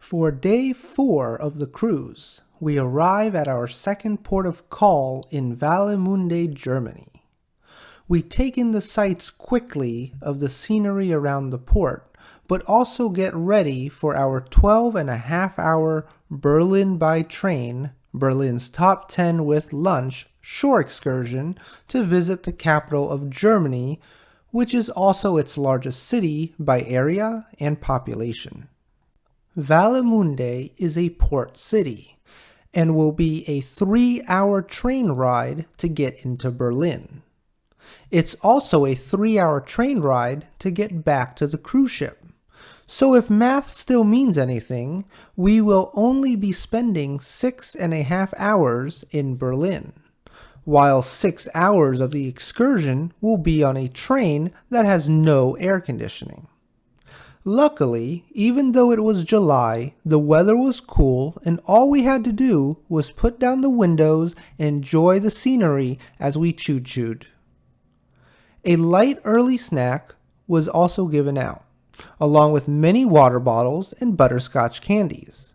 For day 4 of the cruise, we arrive at our second port of call in Wallemunde, Germany. We take in the sights quickly of the scenery around the port, but also get ready for our 12.5-hour Berlin by train, Berlin's top 10 with lunch shore excursion to visit the capital of Germany, which is also its largest city by area and population. Wallemunde is a port city and will be a 3-hour train ride to get into Berlin. It's also a 3-hour train ride to get back to the cruise ship. So if math still means anything, we will only be spending 6.5 hours in Berlin, while 6 hours of the excursion will be on a train that has no air conditioning. Luckily, even though it was July, the weather was cool and all we had to do was put down the windows and enjoy the scenery as we choo-chooed. A light early snack was also given out, along with many water bottles and butterscotch candies.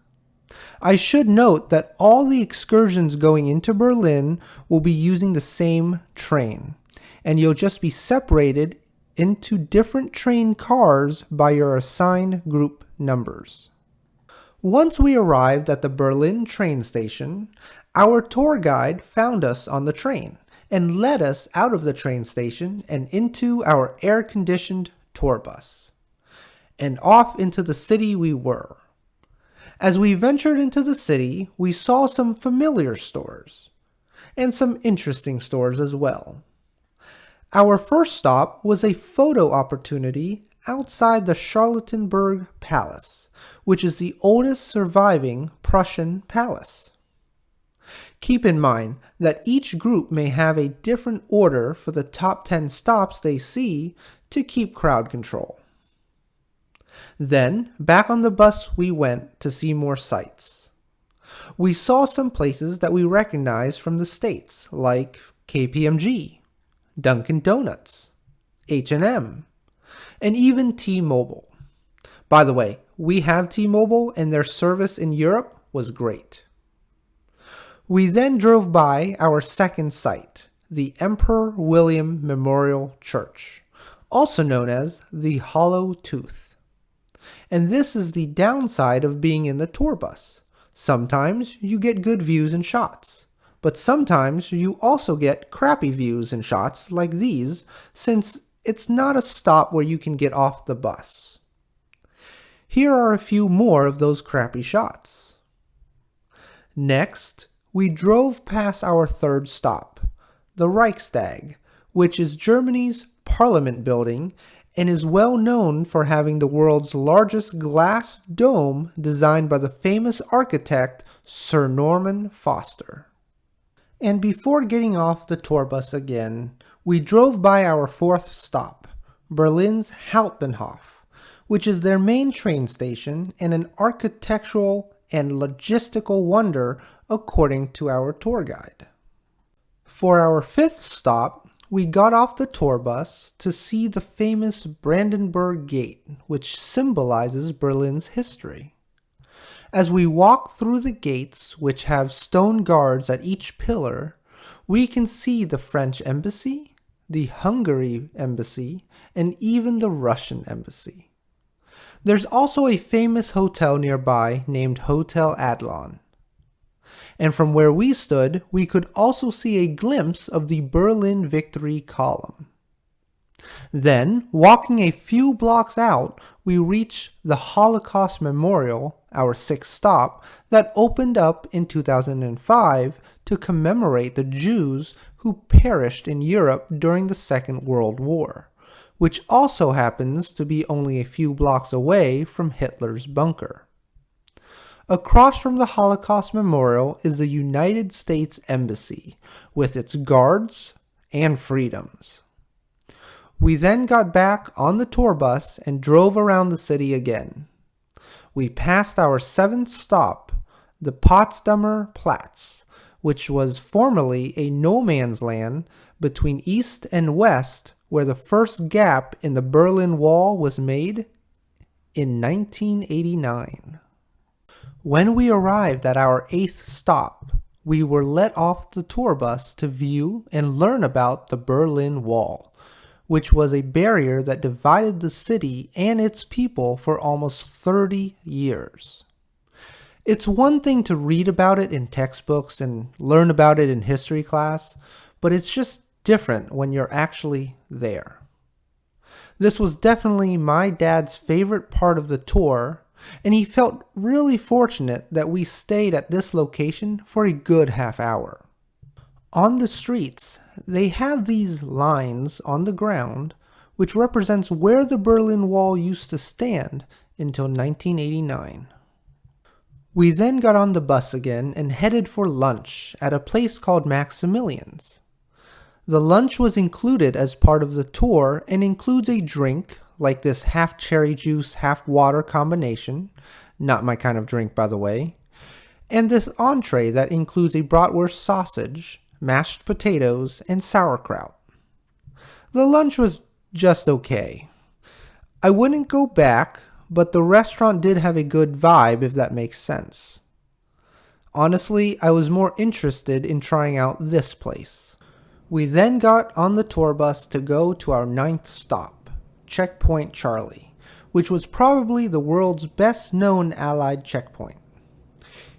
I should note that all the excursions going into Berlin will be using the same train, and you'll just be separated into different train cars by your assigned group numbers. Once we arrived at the Berlin train station, our tour guide found us on the train and led us out of the train station and into our air-conditioned tour bus. And off into the city we were. As we ventured into the city, we saw some familiar stores, and some interesting stores as well. Our first stop was a photo opportunity outside the Charlottenburg Palace, which is the oldest surviving Prussian palace. Keep in mind that each group may have a different order for the top 10 stops they see to keep crowd control. Then, back on the bus we went to see more sights. We saw some places that we recognized from the States, like KPMG, Dunkin' Donuts, H&M, and even T-Mobile. By the way, we have T-Mobile and their service in Europe was great. We then drove by our second site, the Emperor William Memorial Church, also known as the Hollow Tooth. And this is the downside of being in the tour bus. Sometimes you get good views and shots, but sometimes you also get crappy views and shots like these, since it's not a stop where you can get off the bus. Here are a few more of those crappy shots. Next, we drove past our third stop, the Reichstag, which is Germany's parliament building and is well known for having the world's largest glass dome designed by the famous architect Sir Norman Foster. And before getting off the tour bus again, we drove by our fourth stop, Berlin's Hauptbahnhof, which is their main train station and an architectural and logistical wonder according to our tour guide. For our fifth stop, we got off the tour bus to see the famous Brandenburg Gate, which symbolizes Berlin's history. As we walk through the gates, which have stone guards at each pillar, we can see the French embassy, the Hungary embassy, and even the Russian embassy. There's also a famous hotel nearby named Hotel Adlon. And from where we stood, we could also see a glimpse of the Berlin Victory Column. Then, walking a few blocks out, we reached the Holocaust Memorial, our sixth stop, that opened up in 2005 to commemorate the Jews who perished in Europe during the Second World War, which also happens to be only a few blocks away from Hitler's bunker. Across from the Holocaust Memorial is the United States Embassy, with its guards and freedoms. We then got back on the tour bus and drove around the city again. We passed our seventh stop, the Potsdamer Platz, which was formerly a no man's land between east and west, where the first gap in the Berlin Wall was made in 1989. When we arrived at our 8th stop, we were let off the tour bus to view and learn about the Berlin Wall, which was a barrier that divided the city and its people for almost 30 years. It's one thing to read about it in textbooks and learn about it in history class, but it's just different when you're actually there. This was definitely my dad's favorite part of the tour, and he felt really fortunate that we stayed at this location for a good half hour. On the streets, they have these lines on the ground which represents where the Berlin Wall used to stand until 1989. We then got on the bus again and headed for lunch at a place called Maximilian's. The lunch was included as part of the tour and includes a drink like this half cherry juice, half water combination, not my kind of drink by the way, and this entree that includes a bratwurst sausage, mashed potatoes, and sauerkraut. The lunch was just okay. I wouldn't go back, but the restaurant did have a good vibe if that makes sense. Honestly, I was more interested in trying out this place. We then got on the tour bus to go to our 9th stop, Checkpoint Charlie, which was probably the world's best known Allied checkpoint.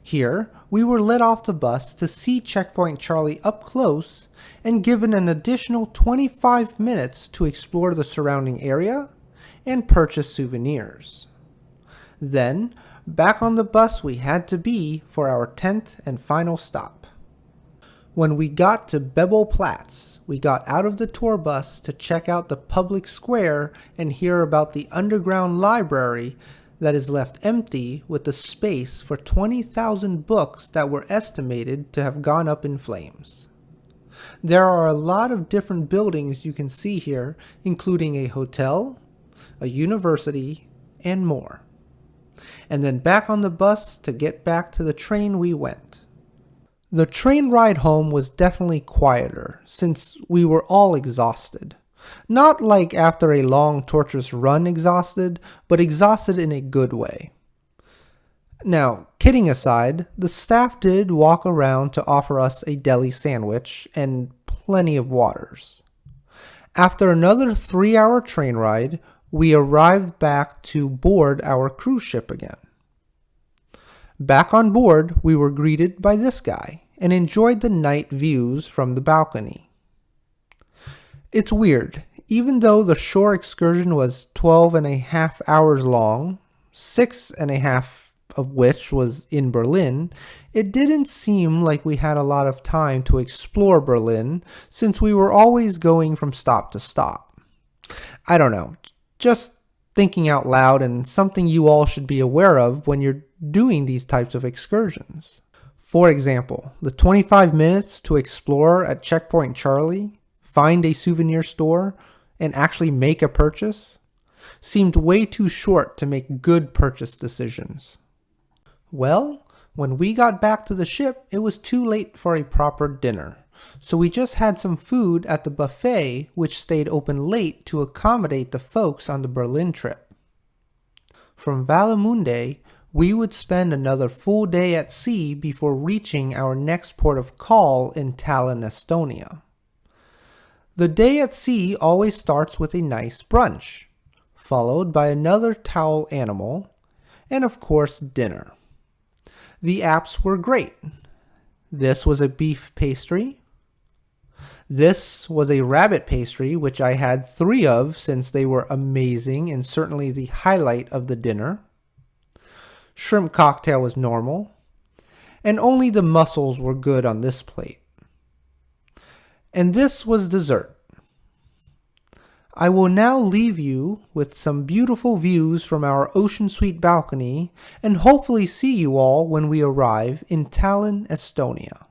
Here, we were let off the bus to see Checkpoint Charlie up close and given an additional 25 minutes to explore the surrounding area and purchase souvenirs. Then, back on the bus we had to be for our 10th and final stop. When we got to Bebelplatz, we got out of the tour bus to check out the public square and hear about the underground library that is left empty with the space for 20,000 books that were estimated to have gone up in flames. There are a lot of different buildings you can see here, including a hotel, a university, and more. And then back on the bus to get back to the train we went. The train ride home was definitely quieter since we were all exhausted. Not like after a long torturous run exhausted, but exhausted in a good way. Now, kidding aside, the staff did walk around to offer us a deli sandwich and plenty of waters. After another 3-hour train ride, we arrived back to board our cruise ship again. Back on board, we were greeted by this guy and enjoyed the night views from the balcony. It's weird, even though the shore excursion was 12.5 hours long, 6.5 of which was in Berlin, it didn't seem like we had a lot of time to explore Berlin since we were always going from stop to stop. I don't know, just thinking out loud and something you all should be aware of when you're doing these types of excursions. For example, the 25 minutes to explore at Checkpoint Charlie, find a souvenir store, and actually make a purchase seemed way too short to make good purchase decisions. Well, when we got back to the ship, it was too late for a proper dinner, so we just had some food at the buffet, which stayed open late to accommodate the folks on the Berlin trip. From Vaalemunde, we would spend another full day at sea before reaching our next port of call in Tallinn, Estonia. The day at sea always starts with a nice brunch, followed by another towel animal, and of course dinner. The apps were great. This was a beef pastry. This was a rabbit pastry, which I had 3 of since they were amazing and certainly the highlight of the dinner. Shrimp cocktail was normal, and only the mussels were good on this plate. And this was dessert. I will now leave you with some beautiful views from our ocean suite balcony and hopefully see you all when we arrive in Tallinn, Estonia.